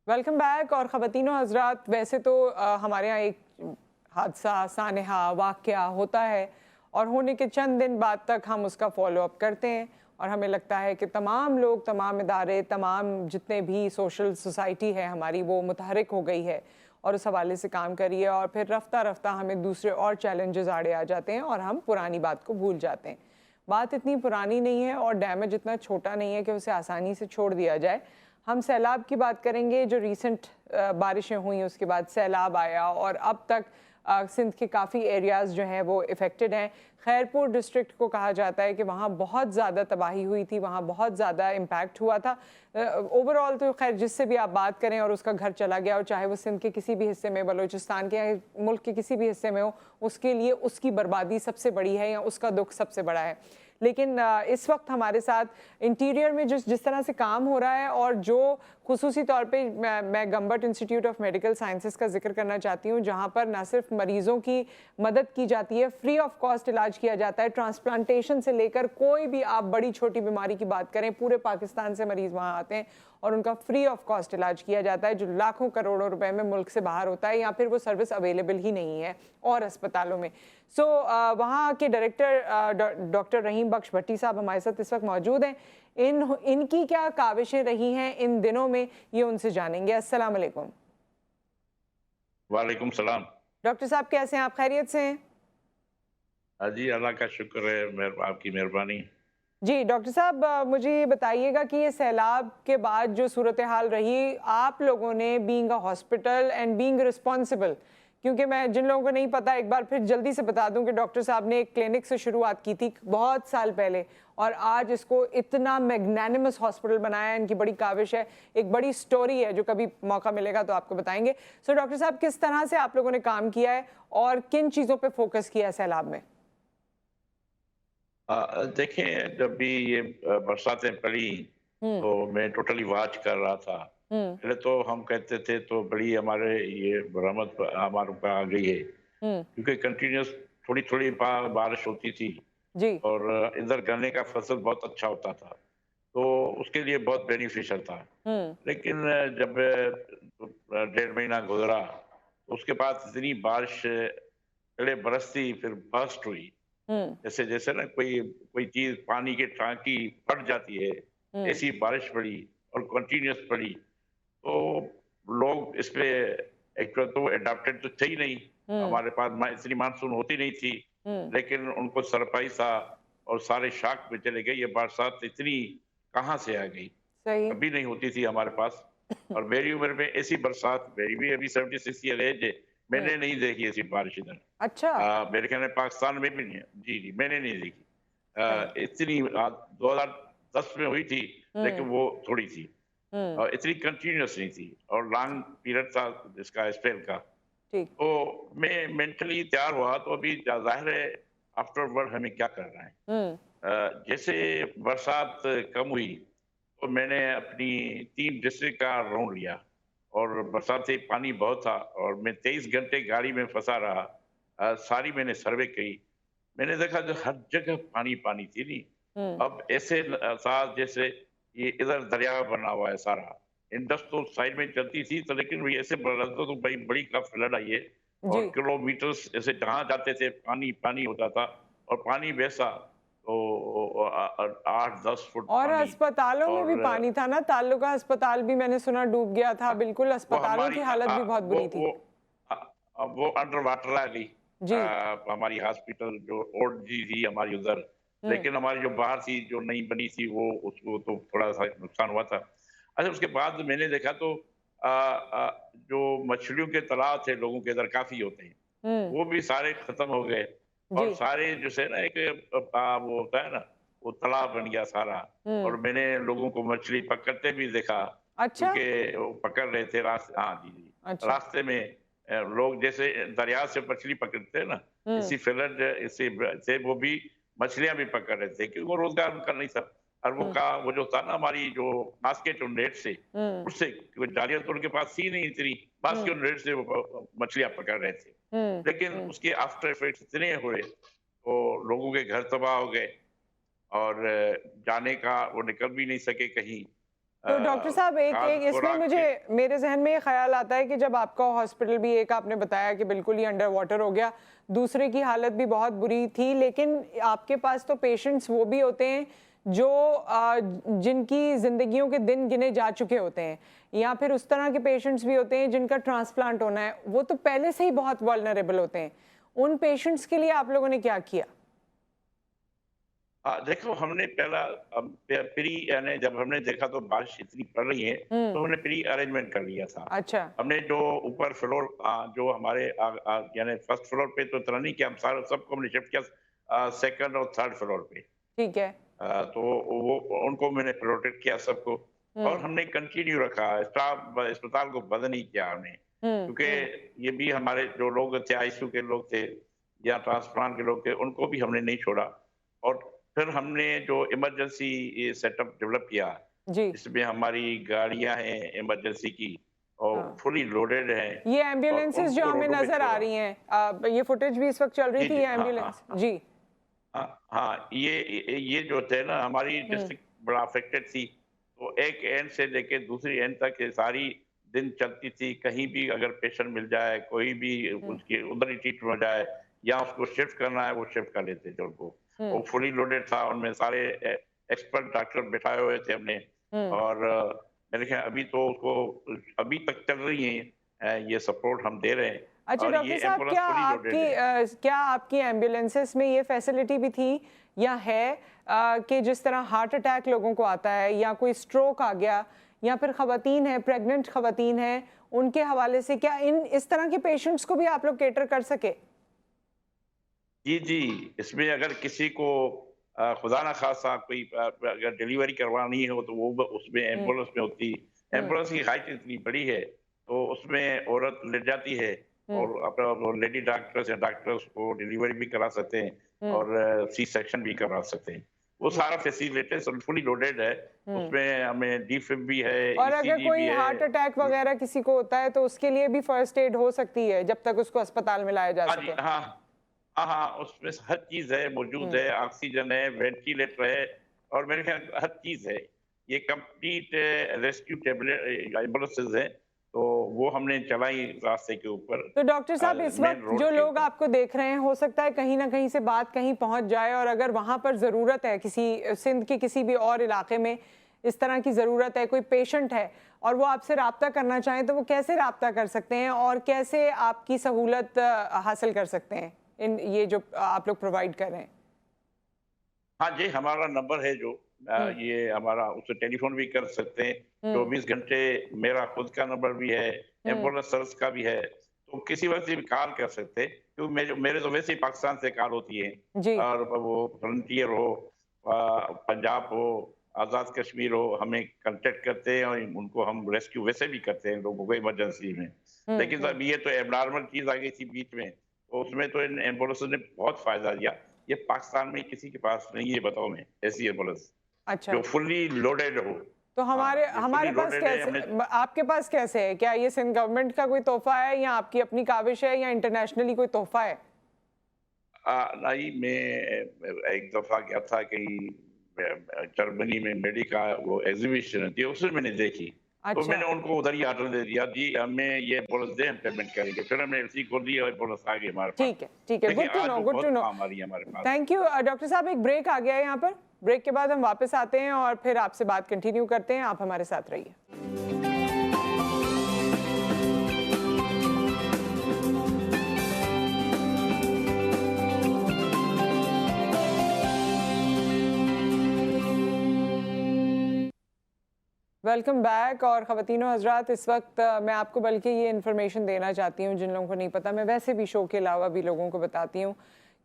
Welcome back. और ख़वातीनो हज़रात, वैसे तो हमारे यहाँ एक हादसा सानहा वाक़या होता है और होने के चंद दिन बाद तक हम उसका फॉलो अप करते हैं और हमें लगता है कि तमाम लोग, तमाम इदारे, तमाम जितने भी सोशल सोसाइटी है हमारी, वो मुतहरिक हो गई है और उस हवाले से काम करी है। और फिर रफ्ता रफ्ता हमें दूसरे और चैलेंजेस आड़े आ जाते हैं और हम पुरानी बात को भूल जाते हैं। बात इतनी पुरानी नहीं है और डैमेज इतना छोटा नहीं है कि उसे आसानी से छोड़ दिया जाए। हम सैलाब की बात करेंगे। जो रीसेंट बारिशें हुई उसके बाद सैलाब आया और अब तक सिंध के काफ़ी एरियाज़ जो हैं वो इफ़ेक्टेड हैं। खैरपुर डिस्ट्रिक्ट को कहा जाता है कि वहाँ बहुत ज़्यादा तबाही हुई थी, वहाँ बहुत ज़्यादा इम्पैक्ट हुआ था। ओवरऑल तो खैर जिससे भी आप बात करें और उसका घर चला गया, और चाहे वो सिंध के किसी भी हिस्से में, बलूचिस्तान के या मुल्क के किसी भी हिस्से में हो, उसके लिए उसकी बर्बादी सबसे बड़ी है या उसका दुख सबसे बड़ा है। लेकिन इस वक्त हमारे साथ इंटीरियर में जिस तरह से काम हो रहा है और जो खुसूसी तौर पे मैं गम्बट इंस्टीट्यूट ऑफ मेडिकल साइंसेज का जिक्र करना चाहती हूँ, जहाँ पर न सिर्फ मरीज़ों की मदद की जाती है, फ्री ऑफ कॉस्ट इलाज किया जाता है। ट्रांसप्लांटेशन से लेकर कोई भी आप बड़ी छोटी बीमारी की बात करें, पूरे पाकिस्तान से मरीज़ वहाँ आते हैं और उनका फ्री ऑफ कॉस्ट इलाज किया जाता है, जो लाखों करोड़ों रुपए में मुल्क से बाहर होता है या फिर वो सर्विस अवेलेबल ही नहीं है और अस्पतालों में। वहाँ के डायरेक्टर डॉक्टर रहीम बख्श भट्टी साहब हमारे साथ इस वक्त मौजूद हैं। इनकी क्या काविशें रही हैं इन दिनों में, ये उनसे जानेंगे। अस्सलाम वालेकुम। वालेकुम सलाम। डॉक्टर साहब कैसे हैं आप? खैरियत से हैं? हाँ जी, अल्लाह का शुक्र है, आपकी मेहरबानी। जी डॉक्टर साहब, मुझे ये बताइएगा कि ये सैलाब के बाद जो सूरत हाल रही, आप लोगों ने being a hospital and being responsible, क्योंकि मैं जिन लोगों को नहीं पता एक बार फिर जल्दी से बता दूं कि डॉक्टर साहब ने एक क्लिनिक से शुरुआत की थी बहुत साल पहले और आज इसको इतना मैग्नानिमस हॉस्पिटल बनाया है। इनकी बड़ी काविश है, एक बड़ी स्टोरी है जो कभी मौका मिलेगा तो आपको बताएंगे। सो डॉक्टर साहब, किस तरह से आप लोगों ने काम किया है और किन चीज़ों पर फोकस किया है सैलाब में? देखें, जब भी ये बरसातें पड़ी हम्म। तो मैं टोटली वॉच कर रहा था। हम्म। पहले तो हम कहते थे तो बड़ी हमारे ये बरामद हमारे ऊपर आ गई है, हम्म। क्योंकि कंटिन्यूस थोड़ी थोड़ी बारिश होती थी जी। और इधर गन्ने का फसल बहुत अच्छा होता था, तो उसके लिए बहुत बेनिफिशियल था। हम्म। लेकिन जब 1.5 महीना गुजरा तो उसके बाद इतनी बारिश पहले बरसती फिर बर्स्ट हुई। हम्म। जैसे जैसे ना कोई कोई चीज पानी की टांकी फट जाती है, हम्म। ऐसी बारिश पड़ी और कंटिन्यूअस पड़ी। तो लोग इस पे एक्चुअल तो अडेप्टेड तो थे ही नहीं। हम्म। हमारे पास इतनी मानसून होती नहीं थी, हम्म। लेकिन उनको सरप्राइज था और सारे शॉक में चले गए, ये बरसात इतनी कहाँ से आ गई, सही। कभी नहीं होती थी हमारे पास। और मेरी उम्र में ऐसी बरसात, मेरी भी अभी 76 ईयर एज है, हम्म। मैंने नहीं देखी ऐसी बारिश इधर। अच्छा। मेरे ख्याल में पाकिस्तान में भी नहीं है। जी, जी, मैंने नहीं देखी। सही। इतनी 2010 में हुई थी, हम्म। लेकिन वो थोड़ी थी हम्म। और इतनी कंटिन्यूअस नहीं थी और लॉन्ग पीरियड था इसका स्पेल का। ठीक। तो मैं मेंटली तैयार हुआ, तो अभी ज़ाहिर है आफ्टरवर्ड हमें क्या करना है। हम्म। जैसे बरसात कम हुई, तो मैंने अपनी 3 डिस्ट्रिक्ट का राउंड लिया और बरसात से पानी बहुत था और मैं 23 घंटे गाड़ी में फँसा रहा। सारी मैंने सर्वे की। मैंने देखा जो हर जगह पानी पानी थी नहीं। हम्म। अब ऐसे साथ जैसे ये इधर दरिया बना हुआ है सारा। इंडस तो साइड में चलती थी, तो लेकिन भी ऐसे बड़ा तो बड़ी बड़ी का फ्लड आई है और जी। किलोमीटर्स ऐसे जहाँ जाते थे पानी पानी होता था और पानी वैसा तो 8-10 फुट और पानी। अस्पतालों में भी और पानी था ना, ताल्लुका अस्पताल भी मैंने सुना डूब गया था बिल्कुल, वो अस्पतालों हमारी की हालत भी बहुत बुरी थी। अ, वो अंडर वाटर आ गई। जी। हमारी हॉस्पिटल जो ओल्ड जी थी हमारी उधर, हम्म। लेकिन हमारी जो बाहर थी जो नई बनी थी वो उसको तो थोड़ा सा नुकसान हुआ था। अच्छा, उसके बाद मैंने देखा तो जो मछलियों के तालाब थे लोगों के इधर काफी होते हैं, हम्म। वो भी सारे खत्म हो गए और जी। सारे जैसे ना एक वो होता है ना, वो तालाब बन गया सारा। हम्म। और मैंने लोगों को मछली पकड़ते भी देखा, अच्छा। क्योंकि वो पकड़ रहे थे रास्ते। हाँ जी, जी। अच्छा। रास्ते में लोग जैसे दरिया से मछली पकड़ते हैं ना, हम्म। इसी फ्लड इसी से वो भी मछलियां भी पकड़ रहे थे, क्योंकि वो रोजगार उनका नहीं था। और हम्म। वो जो था ना हमारी जो बास्केट और नेट से, हम्म। उससे जालियां तो उनके पास थी नहीं इतनी, बास्केट हम्म। और नेट से वो मछलियां पकड़ रहे थे। हम्म। लेकिन हम्म। उसके आफ्टर इफेक्ट्स इतने हुए, तो लोगों के घर तबाह हो गए और जाने का वो निकल भी नहीं सके कहीं। तो डॉक्टर साहब एक खास एक इसमें खुराक मुझे के मेरे जहन में ये ख्याल आता है कि जब आपका हॉस्पिटल भी एक आपने बताया कि बिल्कुल ही अंडर वाटर हो गया, दूसरे की हालत भी बहुत बुरी थी, लेकिन आपके पास तो पेशेंट्स वो भी होते हैं जो जिनकी जिंदगियों के दिन गिने जा चुके होते हैं, या फिर उस तरह के पेशेंट्स भी होते हैं जिनका ट्रांसप्लांट होना है, वो तो पहले से ही बहुत वल्नरेबल होते हैं। उन पेशेंट्स के लिए आप लोगों ने क्या किया? देखो हमने पहला प्री यानी जब हमने देखा तो बारिश इतनी पड़ रही है तो हमने प्री अरेंजमेंट कर लिया था। अच्छा। हमने जो ऊपर फ्लोर जो हमारे यानी फर्स्ट फ्लोर पे तो इतना नहीं कि हम सारे सबको हमने शिफ्ट किया सेकंड और थर्ड फ्लोर पे। ठीक है। तो वो उनको मैंने प्रोटेक्ट किया सबको और हम्म। हमने कंटिन्यू रखा स्टाफ अस्पताल को बंद नहीं किया हमने क्योंकि हम्म। ये भी हमारे जो लोग थे आईसीयू के लोग थे या ट्रांसप्लांट के लोग थे उनको भी हमने नहीं छोड़ा। और फिर हमने जो इमरजेंसी सेटअप डेवलप किया जी। इसमें हमारी गाड़ियां हैं इमरजेंसी की और हाँ। फुली लोडेड हैं ये और एम्बुलेंसेस जो उनको हमें रोडों पे नजर आ छोड़ा। रही हैं, ये फुटेज भी इस वक्त चल रही जी थी, जी ये हाँ हाँ एम्बुलेंस हाँ जी। हाँ ये जो थे ना हमारी हम्म। डिस्ट्रिक्ट बड़ा अफेक्टेड थी तो एक एंड से लेके दूसरी एंड तक ये सारी दिन चलती थी। कहीं भी अगर पेशेंट मिल जाए कोई भी हम्म। उसकी उधर ही ट्रीटमेंट हो जाए या उसको शिफ्ट करना है वो शिफ्ट कर लेते थे उनको। वो हम्म। फुली लोडेड था उनमें सारे एक्सपर्ट डॉक्टर बिठाए हुए थे हमने। हम्म। और मेरे ख्याल अभी तो उसको अभी तक चल रही है ये सपोर्ट हम दे रहे हैं अच्छा और डॉक्टर ये साहब, एम्बुलेंस फुली लोडेड है। क्या आपकी एम्बुलेंसेस में ये फैसिलिटी भी थी या है कि जिस तरह हार्ट अटैक लोगों को आता है या कोई स्ट्रोक आ गया या फिर खवातीन है, प्रेग्नेंट खवातीन है, उनके हवाले से क्या इन इस तरह के पेशेंट्स को भी आप लोग केटर कर सके? जी, जी। इसमें अगर किसी को खुदा ना ख़ास्ता कोई अगर डिलीवरी करवानी हो तो वो उसमें हम्म। एम्बुलेंस में होती। हम्म। एम्बुलेंस की हाइट इतनी बड़ी है, तो उसमें औरत लेट जाती है हम्म। और अपना वो लेडी डॉक्टर्स या डॉक्टर्स को डिलीवरी भी करा सकते हैं हम्म। और सी सेक्शन भी करवा सकते हैं। वो सारा फैसिलिटीज़ फुली लोडेड है। हम्म। उसमें हमें डिफिब भी है, और अगर ईसीजी भी कोई है। हार्ट अटैक वगैरह किसी को होता है तो उसके लिए भी फर्स्ट एड हो सकती है जब तक उसको अस्पताल में लाया जा हाँ जी, सके। हाँ। हाँ, हाँ, उसमें हर चीज़ है, मौजूद हम्म। है, ऑक्सीजन है, वेंटिलेटर है और मेरे ख्याल हर चीज़ है। ये कंप्लीट रेस्क्यू टेबलेट एम्बुलेंसेज़ हैं, तो वो हमने चलाई रास्ते के ऊपर तो डॉक्टर साहब, इस मेन वक्त रोड जो के लोग ऊपर। आपको देख रहे हैं, हो सकता है कहीं ना कहीं से बात कहीं पहुंच जाए, और अगर वहां पर ज़रूरत है, किसी सिंध के किसी भी और इलाके में इस तरह की ज़रूरत है, कोई पेशेंट है और वो आपसे राब्ता करना चाहें, तो वो कैसे राब्ता कर सकते हैं और कैसे आपकी सहूलत हासिल कर सकते हैं इन ये जो आप लोग प्रोवाइड कर रहे हैं? हाँ जी, हमारा नंबर है जो हम्म। ये हमारा उससे टेलीफ़ोन भी कर सकते हैं। हम्म। 24 घंटे मेरा खुद का नंबर भी है, हम्म। एम्बुलेंस सर्विस का भी है, तो किसी वक़्त भी कॉल कर सकते हैं। क्योंकि मेरे तो वैसे ही पाकिस्तान से कॉल होती है जी। और वो फ्रंटियर हो पंजाब हो, आज़ाद कश्मीर हो, हमें कॉन्टैक्ट करते हैं और उनको हम रेस्क्यू वैसे भी करते हैं लोगों को इमरजेंसी में। लेकिन हम्म। अब ये तो एब्नॉर्मल चीज़ आ गई थी बीच में, तो उसमें तो इन एम्बुलेंस ने बहुत फ़ायदा दिया। ये पाकिस्तान में किसी के पास नहीं है बताओ मैं ऐसी एम्बुलेंस जो अच्छा, फुल्ली लोडेड हो। तो हाँ, हमारे ये फुल्ली हमारे पास लोडेड है कैसे, हमने। आपके पास कैसे है? क्या ये सिंध गवर्नमेंट का कोई तोहफा है या आपकी अपनी काविश है या इंटरनेशनली कोई तोहफा है? नहीं मैं एक दफ़ा गया था कहीं जर्मनी में मेडी का वो एग्ज़िबिशन थी उसमें मैंने देखी। तो अच्छा। मैंने उनको उधर ही ऑर्डर दे दिया, जी हमें ये एम्बुलेंस दें हम पेमेंट करेंगे। फिर हमने उसी को दी और एम्बुलेंस आ गई हमारे पास। ठीक है, देखिए गुड टू आज नो, वो गुड टू बहुत नो। काम आ रही है हमारे पास। थैंक यू डॉक्टर साहब। एक ब्रेक आ गया है यहाँ पर, ब्रेक के बाद हम वापस आते हैं और फिर आपसे बात कंटिन्यू करते हैं। आप हमारे साथ रहिए। Welcome back. और ख़वातीनो हज़रात, इस वक्त मैं आपको बल्कि ये इन्फॉर्मेशन देना चाहती हूँ जिन लोगों को नहीं पता, मैं वैसे भी शो के अलावा भी लोगों को बताती हूँ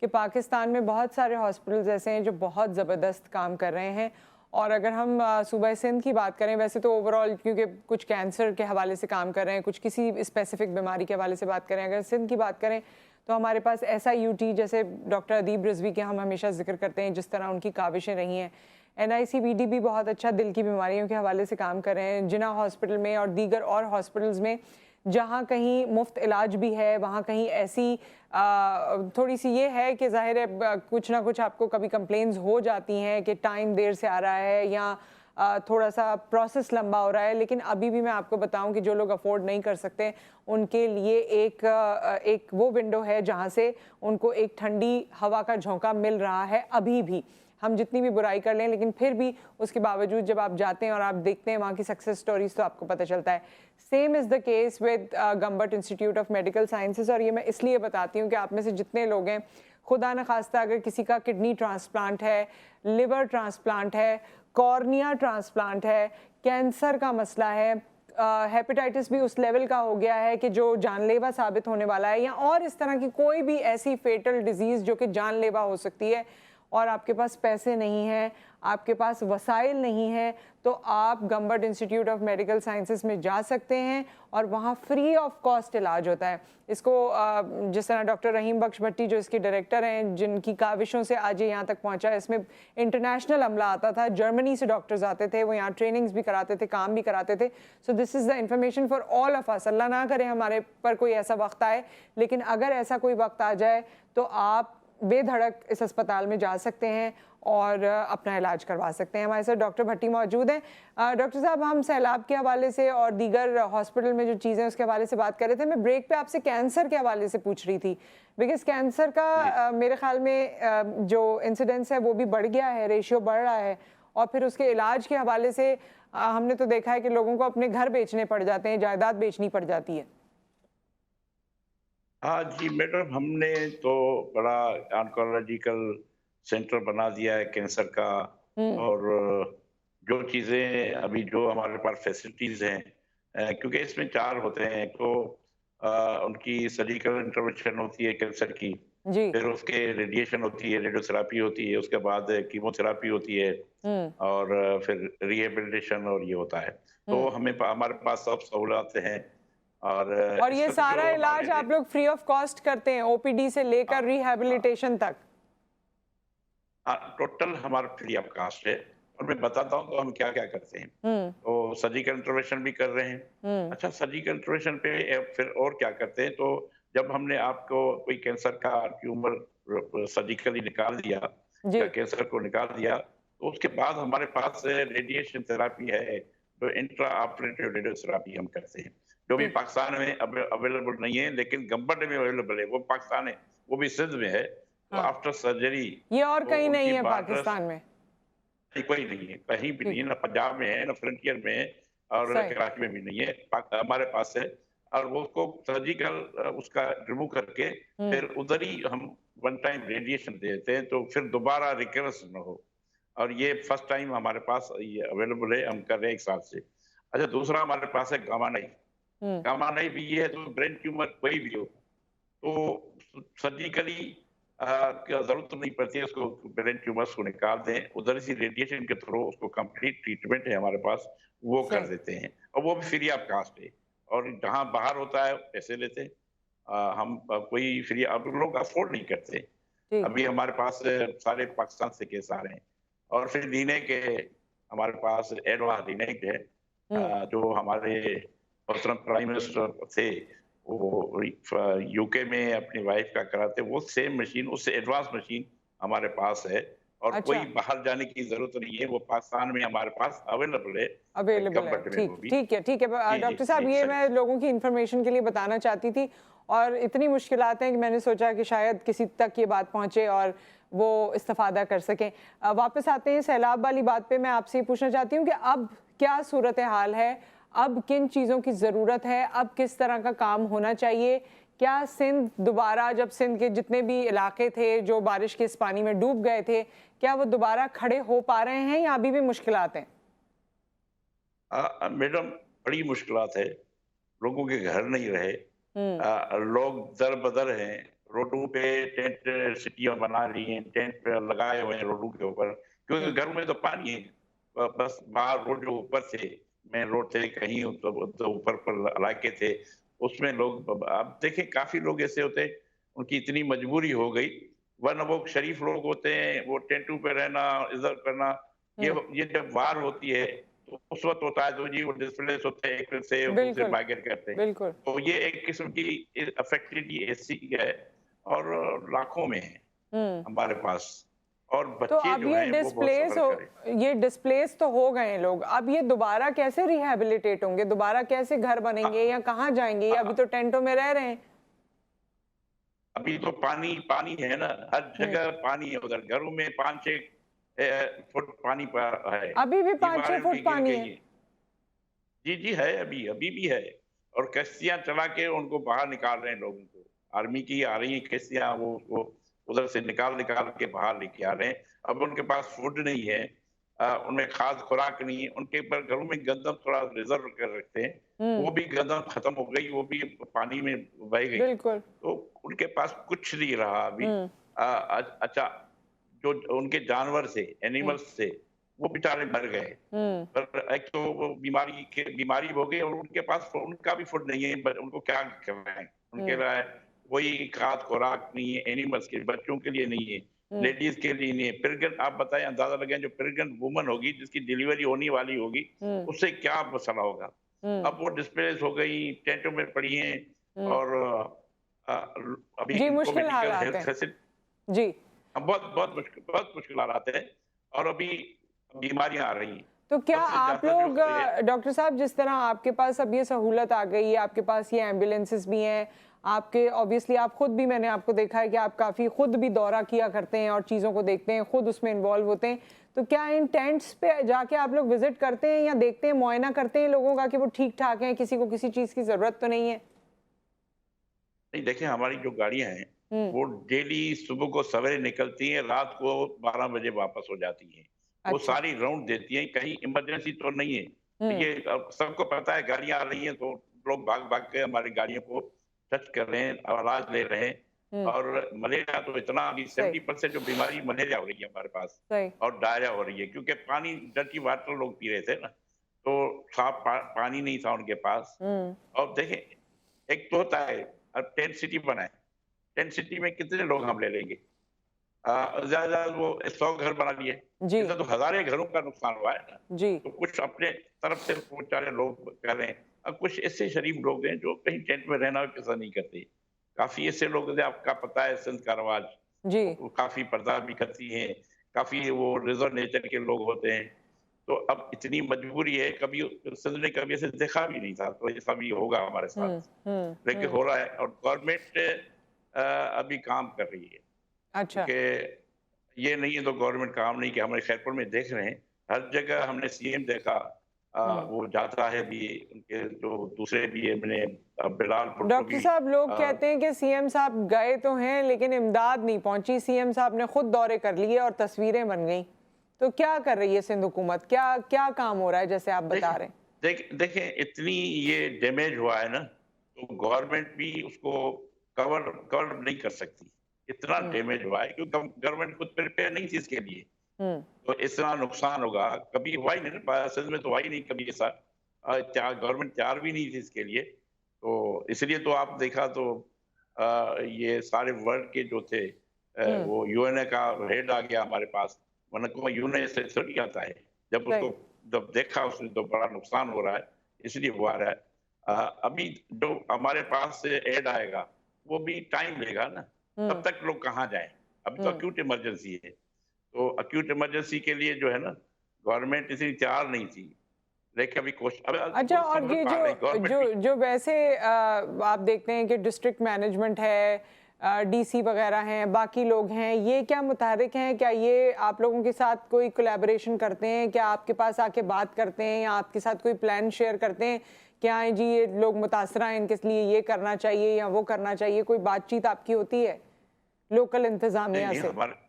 कि पाकिस्तान में बहुत सारे हॉस्पिटल्स ऐसे हैं जो बहुत ज़बरदस्त काम कर रहे हैं। और अगर हम सूबा सिंध की बात करें, वैसे तो ओवरऑल क्योंकि कुछ कैंसर के हवाले से काम कर रहे हैं, कुछ किसी स्पेसिफिक बीमारी के हवाले से बात करें, अगर सिंध की बात करें तो हमारे पास SIUT जैसे डॉक्टर अदीब रिजवी के हम हमेशा जिक्र करते हैं, जिस तरह उनकी काविशें रही हैं। NICBD भी बहुत अच्छा दिल की बीमारियों के हवाले से काम कर रहे हैं। जिना हॉस्पिटल में और दीगर और हॉस्पिटल्स में जहाँ कहीं मुफ्त इलाज भी है, वहाँ कहीं ऐसी थोड़ी सी ये है कि ज़ाहिर है कुछ ना कुछ आपको कभी कंप्लेंट्स हो जाती हैं कि टाइम देर से आ रहा है या थोड़ा सा प्रोसेस लंबा हो रहा है, लेकिन अभी भी मैं आपको बताऊं कि जो लोग अफोर्ड नहीं कर सकते उनके लिए एक वो विंडो है जहां से उनको एक ठंडी हवा का झोंका मिल रहा है। अभी भी हम जितनी भी बुराई कर लें, लेकिन फिर भी उसके बावजूद जब आप जाते हैं और आप देखते हैं वहाँ की सक्सेस स्टोरीज, तो आपको पता चलता है। Same is the case with Gambat institute of medical sciences. और ये मैं इसलिए बताती हूँ कि आप में से जितने लोग हैं, खुदा न खास्ता अगर किसी का किडनी ट्रांसप्लांट है, लिवर ट्रांसप्लांट है, कॉर्निया ट्रांसप्लांट है, कैंसर का मसला है, हेपेटाइटिस भी उस लेवल का हो गया है कि जो जानलेवा साबित होने वाला है, या और इस तरह की कोई भी ऐसी फेटल डिजीज़ जो कि जानलेवा हो सकती है, और आपके पास पैसे नहीं हैं, आपके पास वसाइल नहीं है, तो आप गम्बट इंस्टीट्यूट ऑफ मेडिकल साइंसेस में जा सकते हैं और वहाँ फ्री ऑफ कॉस्ट इलाज होता है। इसको जिस तरह डॉक्टर रहीम बख्श भट्टी जो इसके डायरेक्टर हैं, जिनकी काविशों से आज ये यहाँ तक पहुँचा है, इसमें इंटरनेशनल अमला आता था, जर्मनी से डॉक्टर्स आते थे, वो यहाँ ट्रेनिंग्स भी कराते थे, काम भी कराते थे। So this is the information for all of us. अल्लाह ना करे हमारे पर कोई ऐसा वक्त आए, लेकिन अगर ऐसा कोई वक्त आ जाए तो आप बेधड़क इस अस्पताल में जा सकते हैं और अपना इलाज करवा सकते हैं। हमारे साथ डॉक्टर भट्टी मौजूद हैं। डॉक्टर साहब, हम सैलाब के हवाले से और दीगर हॉस्पिटल में जो चीज़ें उसके हवाले से बात कर रहे थे। मैं ब्रेक पे आपसे कैंसर के हवाले से पूछ रही थी, बिकॉज कैंसर का मेरे ख्याल में जो इंसिडेंस है वो भी बढ़ गया है, रेशियो बढ़ रहा है, और फिर उसके इलाज के हवाले से हमने तो देखा है कि लोगों को अपने घर बेचने पड़ जाते हैं, जायदाद बेचनी पड़ जाती है। हाँ जी मैडम, हमने तो बड़ा ऑन्कोलॉजिकल सेंटर बना दिया है कैंसर का। और जो चीज़ें अभी जो हमारे पास फैसिलिटीज़ हैं, क्योंकि इसमें 4 होते हैं, तो उनकी सर्जिकल इंटरवेंशन होती है कैंसर की, जी। फिर उसके रेडिएशन होती है, रेडियोथेरापी होती है, उसके बाद कीमोथेरापी होती है, और फिर रिहेबिलिटेशन और ये होता है। तो हमारे पास सब सहूलतें हैं। और और इस ये वक्त सारा जो इलाज हमारे आप लोग फ्री ऑफ कॉस्ट करते हैं, ओपीडी से लेकर रिहैबिलिटेशन तक? टोटल हमारा फ्री ऑफ कास्ट है। और मैं बताता हूँ तो हम क्या क्या करते हैं। तो सर्जिकल इंटरवेंशन भी कर रहे हैं। अच्छा, सर्जिकल इंटरवेंशन पे फिर और क्या करते हैं, तो जब हमने आपको कोई कैंसर का ट्यूमर सर्जिकली निकाल दिया या जी। कैंसर को निकाल दिया, तो उसके बाद हमारे पास रेडिएशन थेरापी है, जो इंट्रा ऑपरेटिव रेडियोथेरापी हम करते हैं, जो भी ठीक। पाकिस्तान में अवेलेबल नहीं है, लेकिन गम्बट में अवेलेबल है। वो पाकिस्तान है, वो भी सिंध में है। तो हाँ, आफ्टर सर्जरी ये और तो कहीं नहीं उनकी है बार्डर्स पाकिस्तान में? कोई नहीं है, कहीं भी नहीं ठीक। है, ना पंजाब में है, ना फ्रंटियर में है, और सही। कराची में भी नहीं है। हमारे पास है। और वो उसको सर्जिकल उसका रिमूव करके फिर उधर ही हम वन टाइम रेडिएशन दे देते हैं, तो फिर दोबारा रिकरेंस न हो। और ये फर्स्ट टाइम हमारे पास ये अवेलेबल है, हम कर रहे हैं 1 साल से। अच्छा, दूसरा हमारे पास है गामा नाइफ। गामा नाइफ भी ये है, तो ब्रेन ट्यूमर कोई भी हो, तो सर्जिकली क्या जरूरत नहीं पड़ती है उसको, ब्रेन ट्यूमर्स को निकाल दें, उधर से रेडिएशन के थ्रू उसको कंप्लीट ट्रीटमेंट है हमारे पास, वो कर सही। देते हैं, और वो भी फ्री ऑफ कास्ट है। और जहाँ बाहर होता है पैसे लेते हैं। हम कोई फ्री, अब लोग अफोर्ड नहीं करते। ठीक। अभी हमारे पास सारे पाकिस्तान से केस आ रहे हैं। और फिर दीने के हमारे पास एडवा दीने के है, जो हमारे मोहतरम प्राइम मिनिस्टर थे, वो यूके में अपनी वाइफ का कराते, वो सेम मशीन, उससे एडवांस मशीन हमारे पास है। और कोई अच्छा, बाहर जाने की जरूरत नहीं है, वो पाकिस्तान में हमारे पास अवेलेबल है। अवेलेबल है। गम्बट में ठीक, वो भी। ठीक है, ठीक है। जी जी डॉक्टर साहब, जी, ये सही। मैं लोगों की इन्फॉर्मेशन के लिए बताना चाहती थी, और इतनी मुश्किलात हैं कि मैंने सोचा कि शायद किसी तक ये बात पहुंचे और वो इस्तेफादा कर सकें। वापस आते हैं सैलाब वाली बात पे। मैं आपसे ये पूछना चाहती हूँ कि अब क्या सूरत हाल है, अब किन चीज़ों की ज़रूरत है, अब किस तरह का काम होना चाहिए? क्या सिंध दोबारा, जब सिंध के जितने भी इलाके थे जो बारिश के इस पानी में डूब गए थे, क्या वो दोबारा खड़े हो पा रहे हैं या अभी भी मुश्किलात हैं? मैडम, बड़ी मुश्किलात है। लोगों के घर नहीं रहे। लोग दर बदर हैं। रोडों पे टेंट सिटियां बना रही हैं, टेंट लगाए हुए हैं रोडों के ऊपर, क्योंकि ठीक। घरों में तो पानी है। बस बाहर रोड जो ऊपर थे, मेन रोड थे, कहीं तो ऊपर पर इलाके थे, उसमें लोग, अब देखें काफी लोग ऐसे होते हैं, उनकी इतनी मजबूरी हो गई, वरना वो शरीफ लोग होते हैं, वो टेंटों पे रहना, इधर करना। ये जब वार होती है, तो उस वक्त होता है, तो जी वो डिस्प्लेस होते हैं, एक फिर से दूसरे बिल्कुल, माइग्रेट करते हैं। बिल्कुल। तो ये एक किस्म की अफेक्टिविटी ऐसी है, और लाखों में है हुँ। हमारे पास। और तो बच्चे अब जो ये हैं वो बहुत डिस्प्लेस सफर हो, करें। ये डिस्प्लेस तो हो गए हैं लोग, अब ये दोबारा कैसे रिहैबिलिटेट होंगे, दोबारा कैसे घर बनेंगे हाँ, या कहाँ जाएंगे? ये अभी हाँ, तो टेंटों में रह रहे हैं। अभी तो पानी पानी है ना, हर हम्म। जगह पानी है, उधर घरों में 5-6 फुट पानी है। अभी भी 5-6 दीवारें उनकी फुट गिर पानी गई है? हैं। जी, जी है, अभी अभी भी है। और कश्तियाँ चला के उनको बाहर निकाल रहे हैं लोगों को। आर्मी की आ रही हैं कश्तियाँ, वो उधर से निकाल-निकाल के बाहर लेके आ रहे हैं। अब उनके पास फूड नहीं है, उनमें खाद खुराक नहीं है, उनके पर घरों में गंदम थोड़ा रिज़र्व कर रखते हैं, हम्म। वो भी गंदम खत्म हो गई, वो भी पानी में बह गई। बिल्कुल। तो उनके पास कुछ नहीं रहा अभी। हम्म। अच्छा, जो उनके जानवर थे, हम्म। एनिमल्स थे, वो बेचारे मर गए। हम्म। पर एक तो वो बीमारी हो गई और उनके पास उनका भी फूड नहीं है, उनको क्या खिलाएं? उनके हम्म। लिए कोई खाद खुराक नहीं है, एनिमल्स के बच्चों के लिए नहीं है, हम्म। लेडीज के लिए नहीं है। प्रेग्नेंट, आप बताएं, अंदाजा लगाएं, जो प्रेग्नेंट वुमन होगी जिसकी डिलीवरी होने वाली होगी, हम्म। उससे क्या मसला होगा? हम्म। अब वो डिस्प्लेस हो गई, टेंटों में पड़ी हैं हम्म। और अभी जी, इनको मुश्किल मेडिकल हालात हेल्थ हैं। फैसिलिटी जी। बहुत बहुत मुश्किल हालात है और अभी बीमारियां आ रही हैं। तो क्या सबसे आप ज्यादा जो लोग है, डॉक्टर साहब, जिस तरह आपके पास अब ये सहूलत आ गई है, आपके पास ये एम्बुलेंसेस भी हैं, आपके ऑब्वियसली आप खुद भी, मैंने आपको देखा है कि आप काफ़ी खुद भी दौरा किया करते हैं और चीज़ों को देखते हैं, खुद उसमें इन्वॉल्व होते हैं, तो क्या इन टेंट्स पे जाके आप लोग विजिट करते हैं या देखते हैं, मुआयना करते हैं लोगों का कि वो ठीक ठाक हैं, किसी को किसी चीज़ की ज़रूरत तो नहीं है? नहीं देखिए, हमारी जो गाड़ियां हैं हम्म। वो डेली सुबह को सवेरे निकलती हैं, रात को 12 बजे वापस हो जाती हैं। वो अच्छा। सारी राउंड देती हैं, कहीं इमरजेंसी तो नहीं है। हम्म। ये अब सबको पता है गाड़ियां आ रही हैं तो लोग भाग भाग के हमारी गाड़ियों को टच कर रहे हैं, आवाज ले रहे हैं। हम्म। और मलेरिया तो इतना, अभी सही। 70% जो बीमारी मलेरिया हो रही है हमारे पास, सही। और डायरिया हो रही है, क्योंकि पानी, डर्टी वाटर लोग पी रहे थे ना, तो साफ पानी नहीं था उनके पास। हम्म। और देखें, एक तो होता है, अब टेंट सिटी बनाए, टेंट सिटी में कितने लोग हम ले लेंगे? ज्यादा वो 100 घर बना लिए, जी। इससे तो हजारे घरों का नुकसान हुआ है ना। जी। तो कुछ अपने तरफ से बहुत सारे लोग कर रहे हैं, और कुछ ऐसे शरीफ लोग हैं जो कहीं टेंट में रहना भी पसंद नहीं करते। काफी ऐसे लोग हैं, आपका पता है सिंध का रवाज, जी। वो काफी पर्दा भी करती हैं, काफी वो रिजर्व नेचर के लोग होते हैं। तो अब इतनी मजबूरी है, कभी सिंध ने कभी ऐसे देखा भी नहीं था, तो ऐसा भी होगा हमारे हम्म। साथ, हम्म। लेकिन हम्म। हो रहा है। और गवर्नमेंट अभी काम कर रही है, अच्छा। क्योंकि ये नहीं है तो गवर्नमेंट काम नहीं किया। हमारे खैरपुर में देख रहे हैं, हर जगह हमने सीएम देखा, हम्म। वो जाता है भी, उनके जो दूसरे भी है, मैंने बिलाल भुट्टो डॉक्टर भी साहब, लोग अ, कहते हैं कि सीएम साहब गए तो हैं लेकिन इमदाद नहीं पहुंची, सीएम साहब ने खुद दौरे कर लिए और तस्वीरें बन गई, तो क्या कर रही है सिंध हुकूमत, क्या क्या काम हो रहा है जैसे आप बता देखिए रहे हैं? देखें, इतनी ये डैमेज हुआ है ना, तो गवर्नमेंट भी उसको कवर कवर नहीं कर सकती। इतना हम्म। डैमेज हुआ है क्योंकि गवर्नमेंट खुद प्रिपेयर नहीं थी इसके लिए। हम्म। तो इतना नुकसान होगा, कभी हुआ ही नहीं ना, असल में तो हुआ ही नहीं कभी ऐसा। गवर्नमेंट तैयार भी नहीं थी इसके लिए। तो इसलिए तो आप देखा तो ये सारे वर्ल्ड के जो थे, हम्म। वो यूएनए का हेड आ गया हमारे पास, वरना को यूएनए से थोड़ी आता है। जब सही। उसको, जब देखा उसने तो बड़ा नुकसान हो रहा है, इसलिए हुआ रहा है। अभी जो हमारे पास से एड आएगा, वो भी टाइम लेगा ना, तब हम्म। तक लोग कहाँ जाएं? अभी तो हम्म। अक्यूट इमरजेंसी है। तो अक्यूट इमरजेंसी के लिए जो है ना, गवर्नमेंट इतनी तैयार नहीं थी, लेकिन अभी कोशिश, अब अच्छा, वो और समझ ये पा जो रहे हैं गवर्नमेंट जो भी। जो वैसे आप देखते हैं कि डिस्ट्रिक्ट मैनेजमेंट है, डीसी वगैरह हैं, बाकी लोग हैं, ये क्या मुतहरिक हैं? क्या ये आप लोगों के साथ कोई कोलैबोरेशन करते हैं? क्या आपके पास आके बात करते हैं या आपके साथ कोई प्लान शेयर करते हैं कि हाँ जी ये लोग मुतासरा हैं, इनके लिए ये करना चाहिए या वो करना चाहिए? कोई बातचीत आपकी होती है लोकल नहीं इंतजामिया नहीं, से? हमारे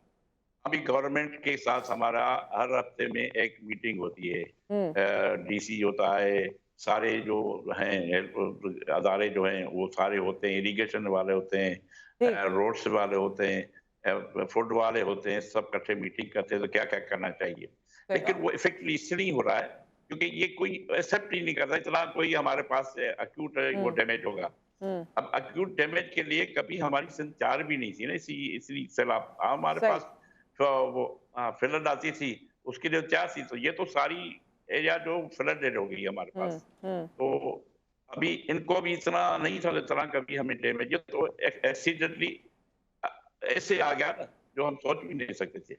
अभी गवर्नमेंट के साथ हमारा हर हफ्ते में एक मीटिंग होती है। हम्म। डीसी होता है, सारे जो हैं अदारे जो हैं वो सारे होते हैं, इरिगेशन वाले होते ठीक। हैं, रोड्स वाले होते हैं, फूड वाले होते हैं, सब इकट्ठे मीटिंग करते हैं तो क्या क्या करना चाहिए। सही लेकिन बात। वो इफेक्टिवली इसलिए नहीं हो रहा है क्योंकि ये कोई एक्सेप्ट ही नहीं करता, इतना कोई हमारे पास अक्यूट वो हम्म। डैमेज होगा। हम्म। अब अक्यूट डैमेज के लिए कभी हमारी संचार भी नहीं थी ना, इसी इसी सैलाब हमारे सही। पास तो वो फ्लड आती थी, उसके लिए क्या थी। तो ये तो सारी एरिया जो फ्लडेड हो गई है हमारे हम्म। पास। हम्म। तो अभी इनको भी इतना नहीं था, इतना कभी हमें डैमेज, ये तो एक्सीडेंटली ऐसे आ गया ना, जो हम सोच भी नहीं सकते थे।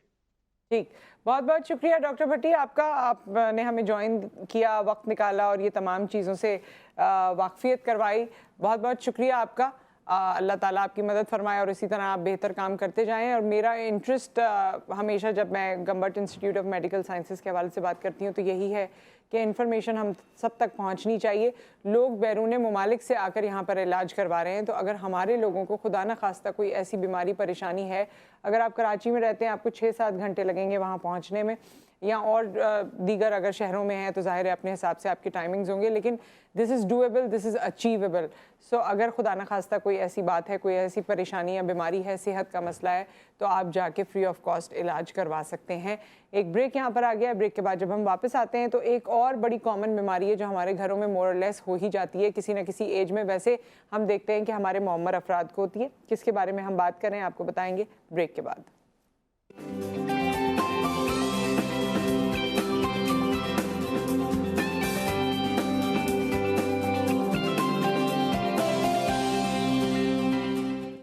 ठीक, बहुत बहुत शुक्रिया डॉक्टर भट्टी आपका, आपने हमें ज्वाइन किया, वक्त निकाला और ये तमाम चीज़ों से वाकफियत करवाई। बहुत बहुत शुक्रिया आपका। अल्लाह ताला आपकी मदद फरमाए और इसी तरह आप बेहतर काम करते जाएं। और मेरा इंटरेस्ट हमेशा जब मैं गम्बर्ट इंस्टीट्यूट ऑफ मेडिकल साइंसेज के हवाले से बात करती हूँ तो यही है कि इन्फॉर्मेशन हम सब तक पहुँचनी चाहिए। लोग बैरून ममालिक से आकर यहाँ पर इलाज करवा रहे हैं, तो अगर हमारे लोगों को खुदा न खास्ता कोई ऐसी बीमारी परेशानी है, अगर आप कराची में रहते हैं आपको 6-7 घंटे लगेंगे वहाँ पहुँचने में, या और दीगर अगर शहरों में हैं तो ज़ाहिर है अपने हिसाब से आपकी टाइमिंग्स होंगे, लेकिन this is doable, this is achievable. So अगर खुदा न खास्ता कोई ऐसी बात है, कोई ऐसी परेशानी या बीमारी है, सेहत का मसला है, तो आप जाके फ्री ऑफ कॉस्ट इलाज करवा सकते हैं। एक ब्रेक यहाँ पर आ गया है, ब्रेक के बाद जब हम वापस आते हैं तो एक और बड़ी कॉमन बीमारी है जो हमारे घरों में मोर और लेस हो ही जाती है किसी न किसी एज में। वैसे हम देखते हैं कि हमारे मुअम्मर अफराद को होती है। किसके बारे में हम बात करें आपको बताएंगे ब्रेक के बाद।